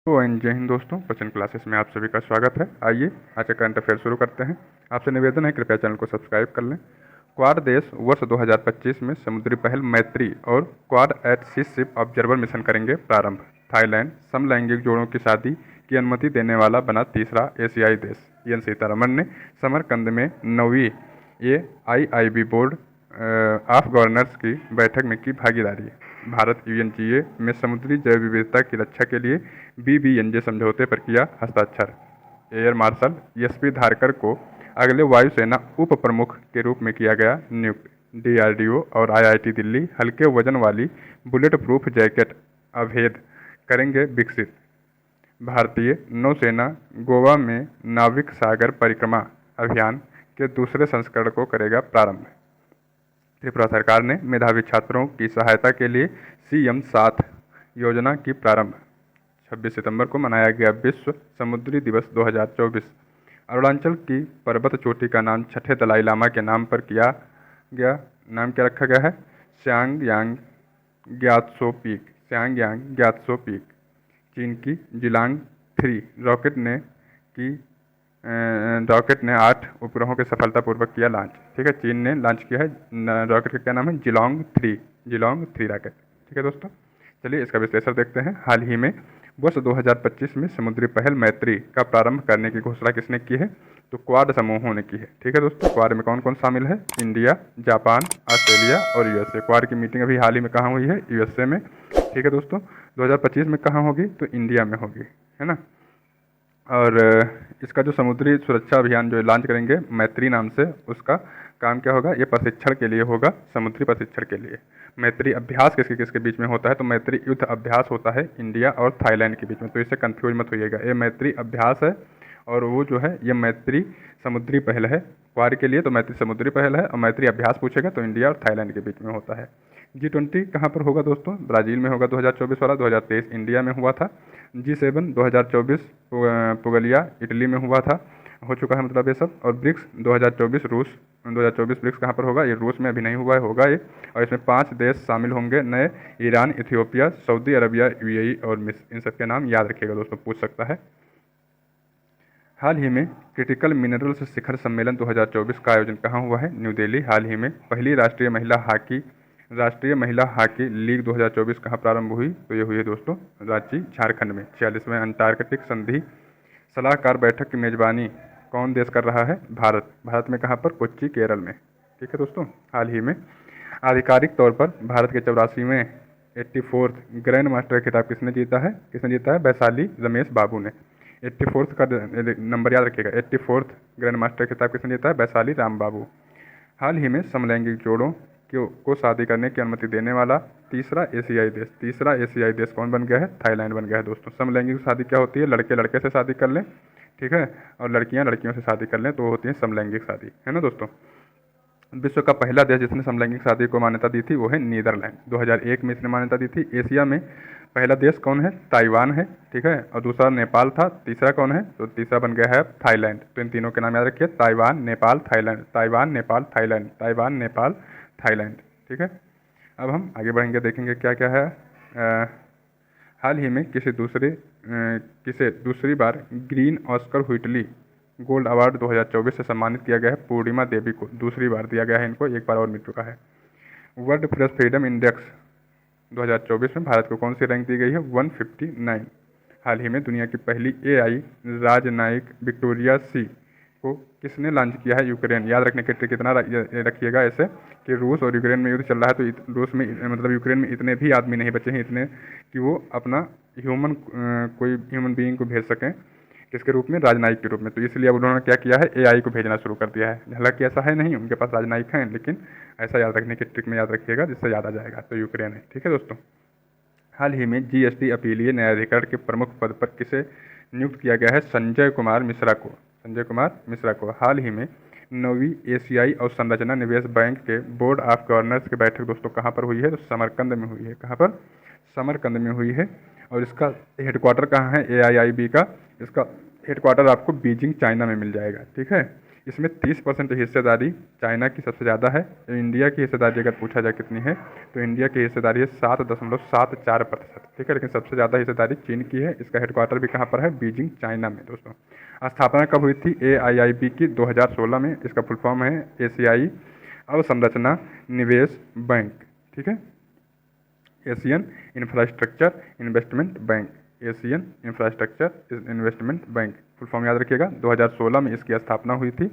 तो जय हिंद दोस्तों, कोचिंग क्लासेस में आप सभी का स्वागत है। आइए आज का करंट अफेयर शुरू करते हैं। आपसे निवेदन है, कृपया चैनल को सब्सक्राइब कर लें। क्वाड देश वर्ष 2025 में समुद्री पहल मैत्री और क्वाड एट सी शिप ऑब्जर्वर मिशन करेंगे प्रारंभ। थाईलैंड समलैंगिक जोड़ों की शादी की अनुमति देने वाला बना तीसरा एशियाई देश। एन सीतारमण ने समरकंद में 9वीं AIIB बोर्ड ऑफ गवर्नर्स की बैठक में की भागीदारी। भारत UNGA में समुद्री जैव विविधता की रक्षा के लिए BBNJ समझौते पर किया हस्ताक्षर। एयर मार्शल SP धारकर को अगले वायुसेना उप प्रमुख के रूप में किया गया नियुक्त। DRDO और IIT दिल्ली हल्के वजन वाली बुलेट प्रूफ जैकेट अभेद करेंगे विकसित। भारतीय नौसेना गोवा में नाविक सागर परिक्रमा अभियान के दूसरे संस्करण को करेगा प्रारंभ। त्रिपुरा सरकार ने मेधावी छात्रों की सहायता के लिए CM 7 योजना की प्रारंभ। 26 सितंबर को मनाया गया विश्व समुद्री दिवस 2024। अरुणाचल की पर्वत चोटी का नाम छठे दलाई लामा के नाम पर किया गया। नाम क्या रखा गया है? स्यांग ग्यात्सो पीक। स्यांग ग्यात्सो पीक। चीन की जिलांग 3 रॉकेट ने 8 उपग्रहों के सफलतापूर्वक किया लॉन्च। ठीक है, चीन ने लॉन्च किया है रॉकेट का क्या नाम है? जिलोंग 3 रॉकेट। ठीक है दोस्तों, चलिए इसका विश्लेषण देखते हैं। हाल ही में वर्ष 2025 में समुद्री पहल मैत्री का प्रारंभ करने की घोषणा किसने की है? तो क्वाड समूहों ने की है। ठीक है दोस्तों, क्वाड में कौन कौन शामिल है? इंडिया, जापान, ऑस्ट्रेलिया और USA। क्वाड की मीटिंग अभी हाल ही में कहाँ हुई है? USA में। ठीक है दोस्तों, 2025 में कहाँ होगी? तो इंडिया में होगी, है ना। और इसका जो समुद्री सुरक्षा अभियान जो लॉन्च करेंगे मैत्री नाम से, उसका काम क्या होगा? ये प्रशिक्षण के लिए होगा, समुद्री प्रशिक्षण के लिए। मैत्री अभ्यास किसके किसके बीच में होता है? तो मैत्री युद्ध अभ्यास होता है इंडिया और थाईलैंड के बीच में, तो इससे कंफ्यूज मत होइएगा। ये मैत्री अभ्यास है और वो जो है ये मैत्री समुद्री पहल है। क्वाड के लिए तो मैत्री समुद्री पहल है, और मैत्री अभ्यास पूछेगा तो इंडिया और थाईलैंड के बीच में होता है। G20 कहाँ पर होगा दोस्तों? ब्राज़ील में होगा 2024 वाला। 2023 इंडिया में हुआ था। G7 2024 पुगलिया इटली में हुआ था, हो चुका है मतलब ये सब। और ब्रिक्स 2024 रूस 2024 ब्रिक्स कहाँ पर होगा? ये रूस में अभी नहीं हुआ है, होगा ये। और इसमें 5 देश शामिल होंगे नए, Iran, Ethiopia, Saudi Arabia, UAE और मिस्र। इन सब के नाम याद रखिएगा दोस्तों, पूछ सकता है। हाल ही में क्रिटिकल मिनरल्स शिखर सम्मेलन 2024 का आयोजन कहाँ हुआ है? न्यू दिल्ली। हाल ही में पहली राष्ट्रीय महिला हॉकी लीग 2024 कहाँ प्रारंभ हुई? तो ये हुई है दोस्तों रांची, झारखंड में। 46वें अंटार्कटिक संधि सलाहकार बैठक की मेजबानी कौन देश कर रहा है? भारत। भारत में कहाँ पर? कोच्चि, केरल में। ठीक है दोस्तों, हाल ही में आधिकारिक तौर पर भारत के 84वें 84th ग्रैंड मास्टर खिताब किसने जीता है? वैशाली रमेश बाबू ने। 84th का नंबर याद रखिएगा। 84th ग्रैंड मास्टर खिताब किसने जीता है? वैशाली राम बाबू। हाल ही में समलैंगिक जोड़ों को शादी करने की अनुमति देने वाला तीसरा एशियाई देश कौन बन गया है? थाईलैंड बन गया है दोस्तों। समलैंगिक शादी क्या होती है? लड़के लड़के से शादी कर लें, ठीक है, और लड़कियां लड़कियों से शादी कर लें, तो होती है समलैंगिक शादी, है ना दोस्तों। विश्व का पहला देश जिसने समलैंगिक शादी को मान्यता दी थी वो है नीदरलैंड। 2001 में इसने मान्यता दी थी। एशिया में पहला देश कौन है? ताइवान है, ठीक है, और दूसरा नेपाल था। तीसरा कौन है? तो तीसरा बन गया है थाईलैंड। तो इन तीनों के नाम याद रखिए, Taiwan, Nepal, Thailand. Taiwan, Nepal, Thailand. Taiwan, Nepal, Thailand. ठीक है, अब हम आगे बढ़ेंगे, देखेंगे क्या क्या है। हाल ही में किसे दूसरी बार Green Oscar Whitley Gold Award 2024 से सम्मानित किया गया है? पूर्णिमा देवी को दूसरी बार दिया गया है इनको, एक बार और मिल चुका है। वर्ल्ड प्रेस फ्रीडम इंडेक्स 2024 में भारत को कौन सी रैंक दी गई है? 159। हाल ही में दुनिया की पहली AI राजनयिक विक्टोरिया सी को किसने लॉन्च किया है? यूक्रेन। याद रखने के ट्रिक कितना रखिएगा ऐसे कि रूस और यूक्रेन में युद्ध चल रहा है, तो रूस में मतलब यूक्रेन में इतने भी आदमी नहीं बचे हैं, इतने कि वो अपना कोई ह्यूमन बीइंग को भेज सकें, किसके रूप में? राजनयिक के रूप में। तो इसलिए अब उन्होंने क्या किया है? AI को भेजना शुरू कर दिया है। हालांकि ऐसा है नहीं, उनके पास राजनयिक हैं, लेकिन ऐसा याद रखने की ट्रिक में याद रखिएगा जिससे याद आ जाएगा। तो यूक्रेन है। ठीक है दोस्तों, हाल ही में GST अपीलीय न्यायाधिकरण के प्रमुख पद पर किसे नियुक्त किया गया है? संजय कुमार मिश्रा को। हाल ही में 9वीं एशियाई अवसंरचना निवेश बैंक के बोर्ड ऑफ गवर्नर्स की बैठक दोस्तों कहाँ पर हुई है? तो समरकंद में हुई है। कहाँ पर? समरकंद में हुई है। और इसका हेडक्वार्टर कहाँ है? AIIB का। इसका हेडक्वार्टर आपको बीजिंग, चाइना में मिल जाएगा। ठीक है, इसमें 30% हिस्सेदारी चाइना की सबसे ज़्यादा है। इंडिया की हिस्सेदारी अगर पूछा जाए कितनी है, तो इंडिया की हिस्सेदारी है 7.74%, ठीक है। लेकिन सबसे ज़्यादा हिस्सेदारी चीन की है। इसका हेडक्वार्टर भी कहाँ पर है? बीजिंग, चाइना में दोस्तों। स्थापना कब हुई थी AIIB की? 2016 में। इसका फुल फॉर्म है एशियाई अवसंरचना निवेश बैंक, ठीक है। Asian infrastructure investment bank, Asian infrastructure investment bank, full form याद रखिएगा। 2016 में इसकी स्थापना हुई थी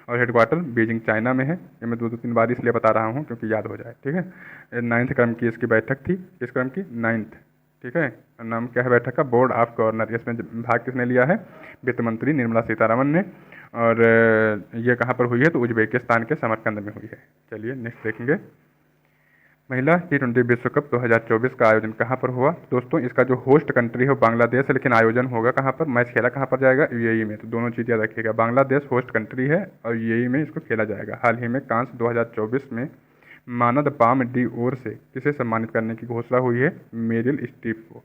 और हेडक्वार्टर बीजिंग, चाइना में है। ये मैं 2-3 बार इसलिए बता रहा हूँ क्योंकि याद हो जाए, ठीक है। 9th क्रम की इसकी बैठक थी। किस क्रम की? 9th, ठीक है। नाम क्या है बैठक का? Board of governor. इसमें भाग किसने लिया है? वित्त मंत्री निर्मला सीतारमन ने। और ये कहाँ पर हुई है? तो उज्बेकिस्तान के समरकंद में हुई है। चलिए नेक्स्ट देखेंगे। महिला T20 विश्व कप 2024 का आयोजन कहाँ पर हुआ? दोस्तों इसका जो होस्ट कंट्री है वो बांग्लादेश है, लेकिन आयोजन होगा कहाँ पर? मैच खेला कहाँ पर जाएगा? UAE में। तो दोनों चीज़ याद रखिएगा, बांग्लादेश होस्ट कंट्री है और UAE में इसको खेला जाएगा। हाल ही में कांस्य 2024 में मानद पाम डी ओर से किसे सम्मानित करने की घोषणा हुई है? मेरिल स्ट्रीप को।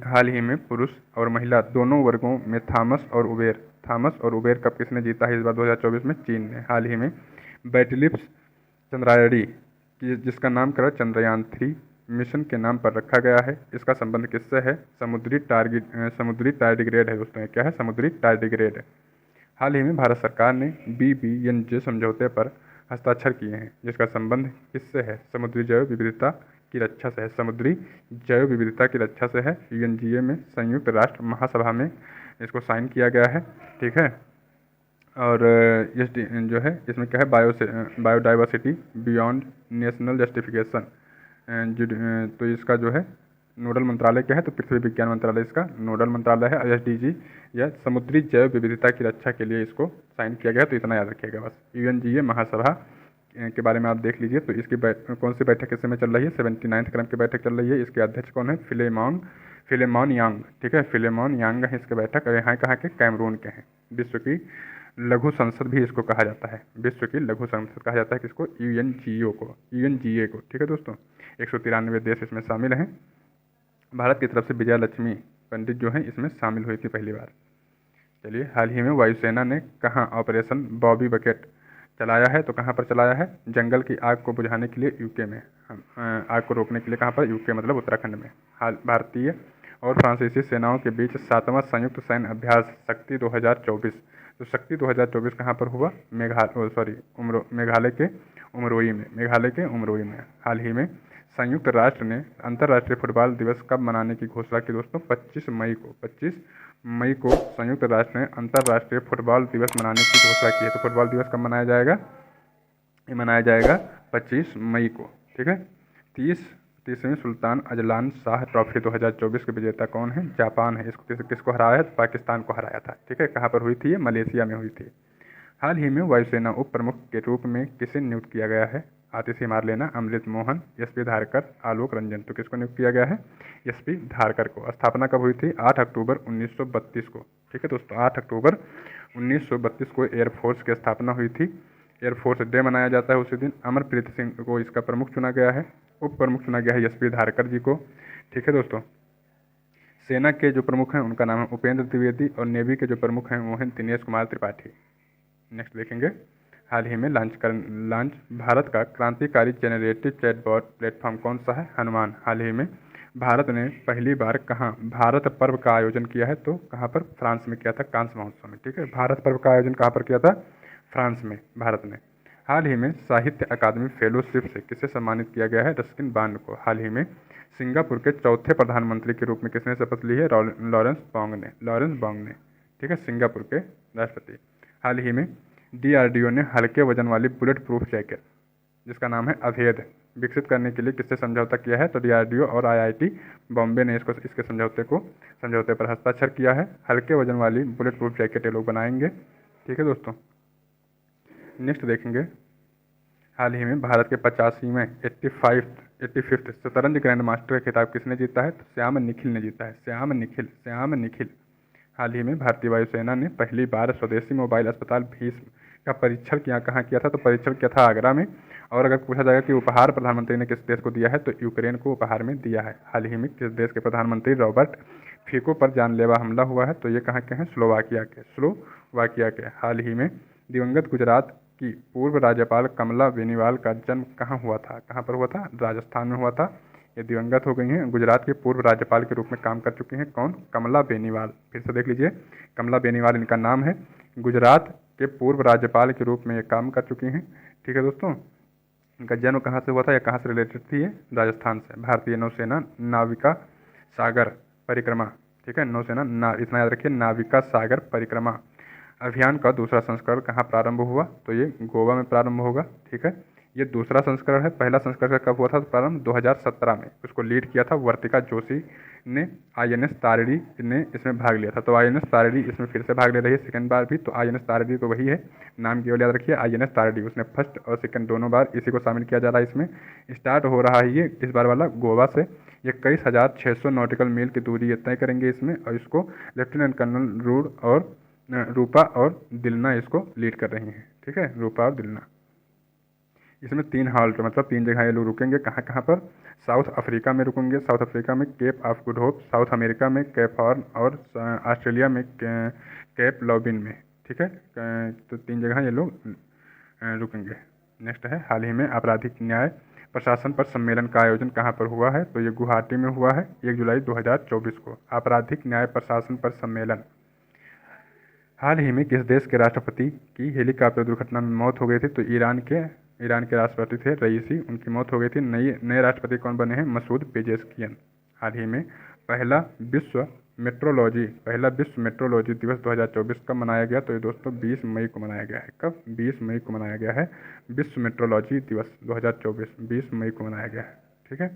हाल ही में पुरुष और महिला दोनों वर्गों में थॉमस और उबेर कप किसने जीता है इस बार 2024 में? चीन ने। हाल ही में बैटलिप्स चंद्रायणी जिसका नामकरण चंद्रयान 3 मिशन के नाम पर रखा गया है, इसका संबंध किससे है? समुद्री टारडिग्रेड है दोस्तों। क्या है? समुद्री टारडिग्रेड है। हाल ही में भारत सरकार ने BBNJ समझौते पर हस्ताक्षर किए हैं, जिसका संबंध किससे है? समुद्री जैव विविधता की रक्षा से है। समुद्री जैव विविधता की रक्षा से है। UNGA में संयुक्त राष्ट्र महासभा में इसको साइन किया गया है, ठीक है। और इस जो है इसमें क्या है? Biodiversity beyond national justification. तो इसका जो है नोडल मंत्रालय क्या है? तो पृथ्वी विज्ञान मंत्रालय इसका नोडल मंत्रालय है। SDG या समुद्री जैव विविधता की रक्षा के लिए इसको साइन किया गया। तो इतना याद रखिएगा बस। UNGA महासभा के बारे में आप देख लीजिए। तो इसकी कौन सी बैठक इस समय चल रही है? 79th क्रम की बैठक चल रही है। इसके अध्यक्ष कौन है? फिलेमॉन यांग, ठीक है। फिलेमॉन यांग है इसके बैठक। और यहाँ कहाँ के? कैमरून के हैं। विश्व की लघु संसद भी इसको कहा जाता है। विश्व की लघु संसद कहा जाता है किसको? UNGA को, ठीक है दोस्तों। 193 देश इसमें शामिल हैं। भारत की तरफ से विजया लक्ष्मी पंडित जो हैं इसमें शामिल हुई थी पहली बार। चलिए, हाल ही में वायुसेना ने कहाँ ऑपरेशन बॉबी बकेट चलाया है? तो कहाँ पर चलाया है? जंगल की आग को बुझाने के लिए यूके में। आग को रोकने के लिए कहाँ पर? यूके मतलब उत्तराखंड में। हाल भारतीय और फ्रांसीसी सेनाओं के बीच 7वां संयुक्त सैन्य अभ्यास शक्ति 2024। तो शक्ति 2024 कहाँ पर हुआ? मेघालय के उमरोई में। हाल ही में संयुक्त राष्ट्र ने अंतर्राष्ट्रीय फुटबॉल दिवस कब मनाने की घोषणा की दोस्तों? 25 मई को संयुक्त राष्ट्र ने अंतर्राष्ट्रीय फुटबॉल दिवस मनाने की घोषणा की है। तो फुटबॉल दिवस कब मनाया जाएगा? ये मनाया जाएगा 25 मई को, ठीक है। 30वीं सुल्तान अजलान शाह ट्रॉफी 2024 के विजेता कौन है? जापान है। इसको किसको हराया है? पाकिस्तान को हराया था, ठीक है। कहाँ पर हुई थी? ये मलेशिया में हुई थी। हाल ही में वायुसेना उप प्रमुख के रूप में किसे नियुक्त किया गया है? आतिशी मारलेना, अमृत मोहन, SP धारकर, आलोक रंजन। तो किसको नियुक्त किया गया है? SP धारकर को। स्थापना कब हुई थी? 8 अक्टूबर 1932 को, ठीक है दोस्तों। 8 अक्टूबर 1932 को एयरफोर्स की स्थापना हुई थी। एयरफोर्स डे मनाया जाता है उसी दिन। अमरप्रीत सिंह को इसका प्रमुख चुना गया है। उप प्रमुख चुना गया है SP धारकर जी को, ठीक है दोस्तों। सेना के जो प्रमुख हैं उनका नाम है उपेंद्र द्विवेदी और नेवी के जो प्रमुख हैं वो हैं दिनेश कुमार त्रिपाठी। नेक्स्ट देखेंगे। हाल ही में लॉन्च भारत का क्रांतिकारी जेनरेटिव चैटबॉट प्लेटफॉर्म कौन सा है? हनुमान। हाल ही में भारत ने पहली बार कहाँ भारत पर्व का आयोजन किया है? तो कहाँ पर? फ्रांस में किया था, कांस्य महोत्सव में, ठीक है। भारत पर्व का आयोजन कहाँ पर किया था? फ्रांस में, भारत ने। हाल ही में साहित्य अकादमी फेलोशिप से किसे सम्मानित किया गया है? रस्किन बॉन्ड को। हाल ही में सिंगापुर के चौथे प्रधानमंत्री के रूप में किसने शपथ ली है? लॉरेंस बॉन्ग ने, ठीक है, सिंगापुर के राष्ट्रपति। हाल ही में DRDO ने हल्के वजन वाली बुलेट प्रूफ जैकेट जिसका नाम है अभेद विकसित करने के लिए किससे समझौता किया है? तो DRDO और IIT बॉम्बे ने इसके समझौते पर हस्ताक्षर किया है। हल्के वजन वाली बुलेट प्रूफ जैकेट ये लोग बनाएंगे, ठीक है दोस्तों। नेक्स्ट देखेंगे। हाल ही में भारत के 85वें 85th शतरंज ग्रैंड मास्टर का खिताब किसने जीता है? तो श्याम निखिल ने जीता है। श्याम निखिल। हाल ही में भारतीय वायुसेना ने पहली बार स्वदेशी मोबाइल अस्पताल भीष्म का परीक्षण कहाँ किया था? तो परीक्षण किया था आगरा में। और अगर पूछा जाएगा कि उपहार प्रधानमंत्री ने किस देश को दिया है? तो यूक्रेन को उपहार में दिया है। हाल ही में किस देश के प्रधानमंत्री रॉबर्ट फीको पर जानलेवा हमला हुआ है, तो ये कहाँ के हैं, स्लोवाकिया के। हाल ही में दिवंगत गुजरात की पूर्व राज्यपाल कमला बेनीवाल का जन्म कहाँ हुआ था, कहाँ पर हुआ था, राजस्थान में हुआ था। ये दिवंगत हो गई हैं, गुजरात के पूर्व राज्यपाल के रूप में काम कर चुकी हैं, कौन, कमला बेनीवाल। फिर से देख लीजिए, कमला बेनीवाल इनका नाम है, गुजरात के पूर्व राज्यपाल के रूप में ये काम कर चुकी हैं। ठीक है दोस्तों, इनका जन्म कहाँ से हुआ था या कहाँ से रिलेटेड थी, ये राजस्थान से। भारतीय नौसेना नाविका सागर परिक्रमा, ठीक है, नौसेना इतना याद रखिए, नाविका सागर परिक्रमा अभियान का दूसरा संस्करण कहाँ प्रारंभ हुआ, तो ये गोवा में प्रारंभ होगा। ठीक है, ये दूसरा संस्करण है, पहला संस्करण कब हुआ था, प्रारंभ 2017 में। उसको लीड किया था वर्तिका जोशी ने, INS तारिणी ने इसमें भाग लिया था। तो INS तारिणी इसमें फिर से भाग ले रही है सेकंड बार भी। तो INS तारिणी तो वही है, नाम केवल याद रखिए, INS तारिणी। उसने फर्स्ट और सेकंड दोनों बार इसी को शामिल किया जा रहा है इसमें। स्टार्ट हो रहा है ये इस बार वाला गोवा से। 21,600 नॉटिकल मील की दूरी ये तय करेंगे इसमें, और इसको लेफ्टिनेंट कर्नल रूपा और दिलना इसको लीड कर रही हैं। ठीक है, रूपा और दिलना। इसमें 3 हॉल्ट, मतलब 3 जगह ये लोग रुकेंगे, कहाँ कहाँ पर, साउथ अफ्रीका में रुकेंगे, साउथ अफ्रीका में Cape of Good Hope, South America में केप हॉर्न, और ऑस्ट्रेलिया में केप लॉबिन में। ठीक है, तो 3 जगह ये लोग रुकेंगे। नेक्स्ट है, हाल ही में आपराधिक न्याय प्रशासन पर सम्मेलन का आयोजन कहाँ पर हुआ है, तो ये गुवाहाटी में हुआ है 1 जुलाई 2024 को। आपराधिक न्याय प्रशासन पर सम्मेलन। हाल ही में किस देश के राष्ट्रपति की हेलीकॉप्टर दुर्घटना में मौत हो गई थी, तो ईरान के राष्ट्रपति थे रईसी, उनकी मौत हो गई थी। नए राष्ट्रपति कौन बने हैं, मसूद पेजेस्कियन। हाल ही में पहला विश्व मेट्रोलॉजी दिवस 2024 कब मनाया गया, तो ये दोस्तों 20 मई को मनाया गया है। कब, 20 मई को मनाया गया है विश्व मेट्रोलॉजी दिवस 2024, 20 मई को मनाया गया है। ठीक है,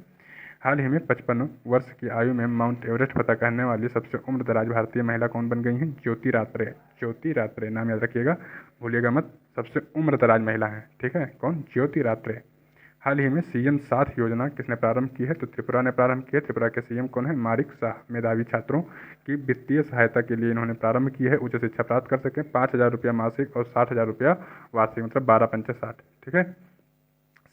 हाल ही में 55 वर्ष की आयु में माउंट एवरेस्ट फतह करने वाली सबसे उम्र दराज भारतीय महिला कौन बन गई हैं, ज्योति रात्रे, नाम याद रखिएगा, भूलिएगा मत, सबसे उम्र दराज महिला है। ठीक है, कौन, ज्योति रात्रे। हाल ही में CM 7 योजना किसने प्रारंभ की है, तो त्रिपुरा ने प्रारंभ की है। त्रिपुरा के CM कौन है, मारिक शाह। मेधावी छात्रों की वित्तीय सहायता के लिए इन्होंने प्रारंभ की है, उच्च शिक्षा प्राप्त कर सकें। 5,000 रुपया मासिक और 60,000 रुपया वार्षिक, मतलब 12 पंचे 60। ठीक है,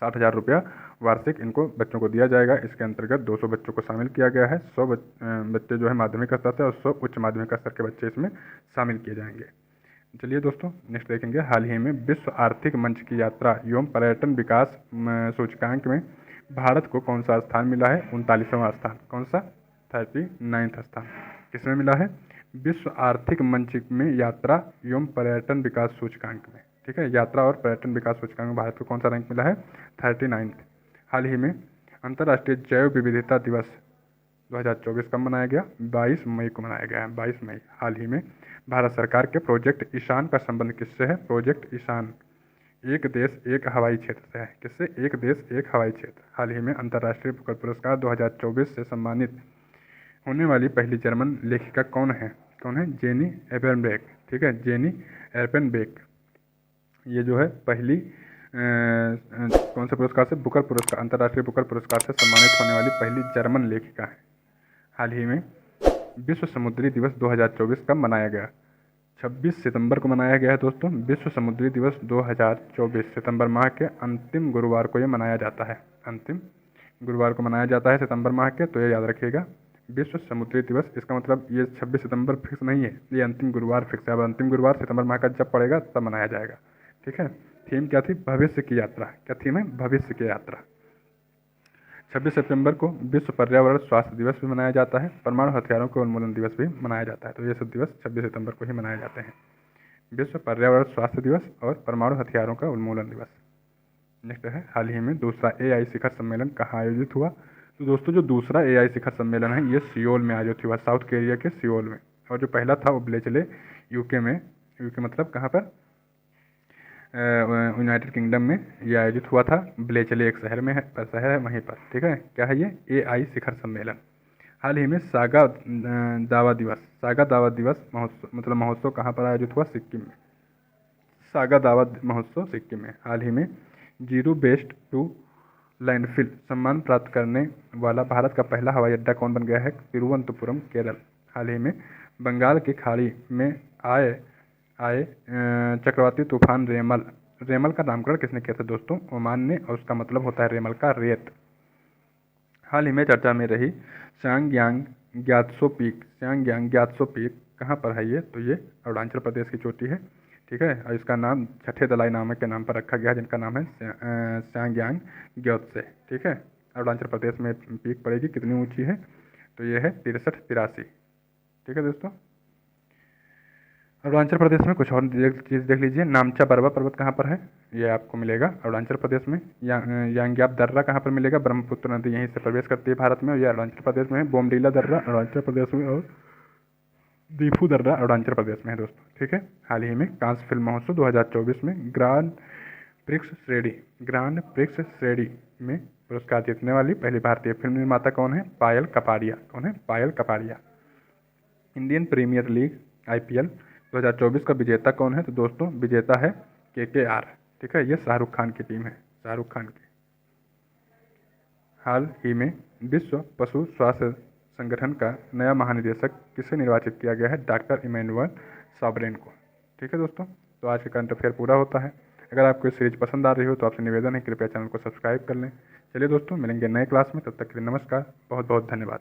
60,000 रुपया वार्षिक इनको बच्चों को दिया जाएगा। इसके अंतर्गत 200 बच्चों को शामिल किया गया है। 100 बच्चे जो है माध्यमिक स्तर से, और 100 उच्च माध्यमिक स्तर के बच्चे इसमें शामिल किए जाएंगे। चलिए दोस्तों, नेक्स्ट देखेंगे, हाल ही में विश्व आर्थिक मंच की यात्रा एवं पर्यटन विकास सूचकांक में भारत को कौन सा स्थान मिला है, 39वां स्थान। कौन सा, 39वां स्थान किसमें मिला है, विश्व आर्थिक मंच में यात्रा एवं पर्यटन विकास सूचकांक में। ठीक है, यात्रा और पर्यटन विकास सूचकांक में भारत को कौन सा रैंक मिला है, 39। हाल ही में अंतर्राष्ट्रीय जैव विविधता दिवस 2024 कब मनाया गया, 22 मई को मनाया गया है, 22 मई। हाल ही में भारत सरकार के प्रोजेक्ट ईशान का संबंध किससे है, प्रोजेक्ट ईशान एक देश एक हवाई क्षेत्र से है। किससे, एक देश एक हवाई क्षेत्र। हाल ही में अंतर्राष्ट्रीय बुकर पुरस्कार 2024 से सम्मानित होने वाली पहली जर्मन लेखिका कौन है, जेनी एर्पेनबेक। ठीक है, जेनी एर्पेनबेक, ये जो है पहली कौन से पुरस्कार से, बुकर पुरस्कार, अंतर्राष्ट्रीय बुकर पुरस्कार से सम्मानित होने वाली पहली जर्मन लेखिका है। हाल ही में विश्व समुद्री दिवस 2024 कब मनाया गया, 26 सितंबर को मनाया गया है दोस्तों। विश्व समुद्री दिवस 2024 सितंबर माह के अंतिम गुरुवार को ये मनाया जाता है, अंतिम गुरुवार को मनाया जाता है सितंबर माह के। तो ये याद रखिएगा, विश्व समुद्री दिवस, इसका मतलब ये 26 सितंबर फिक्स नहीं है, ये अंतिम गुरुवार फिक्स है। अब अंतिम गुरुवार सितंबर माह का जब पड़ेगा तब मनाया जाएगा। ठीक है, थीम क्या थी, भविष्य की यात्रा। क्या थीम है, भविष्य की यात्रा। 26 सितंबर को विश्व पर्यावरण स्वास्थ्य दिवस भी मनाया जाता है। परमाणु हथियारों के उन्मूलन दिवस भी मनाया जाता है। तो ये सब दिवस 26 सितंबर को ही मनाए जाते हैं, विश्व पर्यावरण स्वास्थ्य दिवस और परमाणु हथियारों का उन्मूलन दिवस। नेक्स्ट है, हाल ही में दूसरा AI शिखर सम्मेलन कहाँ आयोजित हुआ, तो दोस्तों जो दूसरा AI शिखर सम्मेलन है ये सियोल में आयोजित हुआ, साउथ कोरिया के सियोल में। और जो पहला था वो ब्लेचले UK में, UK मतलब कहाँ पर, यूनाइटेड किंगडम में ये आयोजित हुआ था। ब्लेचले एक शहर है वहीं पर। ठीक है, क्या है ये, AI शिखर सम्मेलन। हाल ही में सागा दावा दिवस महोत्सव कहाँ पर आयोजित हुआ, सिक्किम में। सागा दावा महोत्सव सिक्किम में। हाल ही में जीरो बेस्ट टू लैंडफिल सम्मान प्राप्त करने वाला भारत का पहला हवाई अड्डा कौन बन गया है, तिरुवनंतपुरम, केरल। हाल ही में बंगाल की खाड़ी में आए चक्रवाती तूफान रेमल का नामकरण किसने किया था दोस्तों, ओमान ने, और उसका मतलब होता है रेमल का रेत। हाल ही में चर्चा में रही चांगयांग ग्यात्सो पीक, सियांग ग्यात्सो पीक कहाँ पर है ये? तो ये अरुणाचल प्रदेश की चोटी है, ठीक है। और इसका नाम छठे दलाई लामा के नाम पर रखा गया, जिनका नाम है सियांग ग्योत्से, ठीक है। अरुणाचल प्रदेश में पीक पड़ेगी, कितनी ऊंची है? तो ये है 6383, ठीक है दोस्तों। अरुणाचल प्रदेश में कुछ और चीज़ देख लीजिए। नामचा बरवा पर्वत कहाँ पर है? ये आपको मिलेगा अरुणाचल प्रदेश में। यांग्याप दर्रा कहाँ पर मिलेगा? ब्रह्मपुत्र नदी यहीं से प्रवेश करती है भारत में, और ये अरुणाचल प्रदेश में है। बोमडीला दर्रा अरुणाचल प्रदेश में, और दीफू दर्रा अरुणाचल प्रदेश में है दोस्तों, ठीक है। हाल ही में कांस्य फिल्म महोत्सव 2024 में ग्रांड प्रिक्स श्रेणी में पुरस्कार जीतने वाली पहली भारतीय फिल्म निर्माता कौन है? पायल कपाड़िया। कौन है? Payal Kapadia. Indian Premier League IPL 2024 का विजेता कौन है? तो दोस्तों विजेता है KKR, ठीक है। ये शाहरुख खान की टीम है, शाहरुख खान की। हाल ही में विश्व पशु स्वास्थ्य संगठन का नया महानिदेशक किसे निर्वाचित किया गया है? डॉक्टर इमैनुअल सॉवरेन को, ठीक है दोस्तों। तो आज का करंट अफेयर पूरा होता है। अगर आपको ये सीरीज पसंद आ रही हो तो आपसे निवेदन है, कृपया चैनल को सब्सक्राइब कर लें। चलिए दोस्तों, मिलेंगे नए क्लास में, तब तक के लिए नमस्कार, बहुत बहुत धन्यवाद।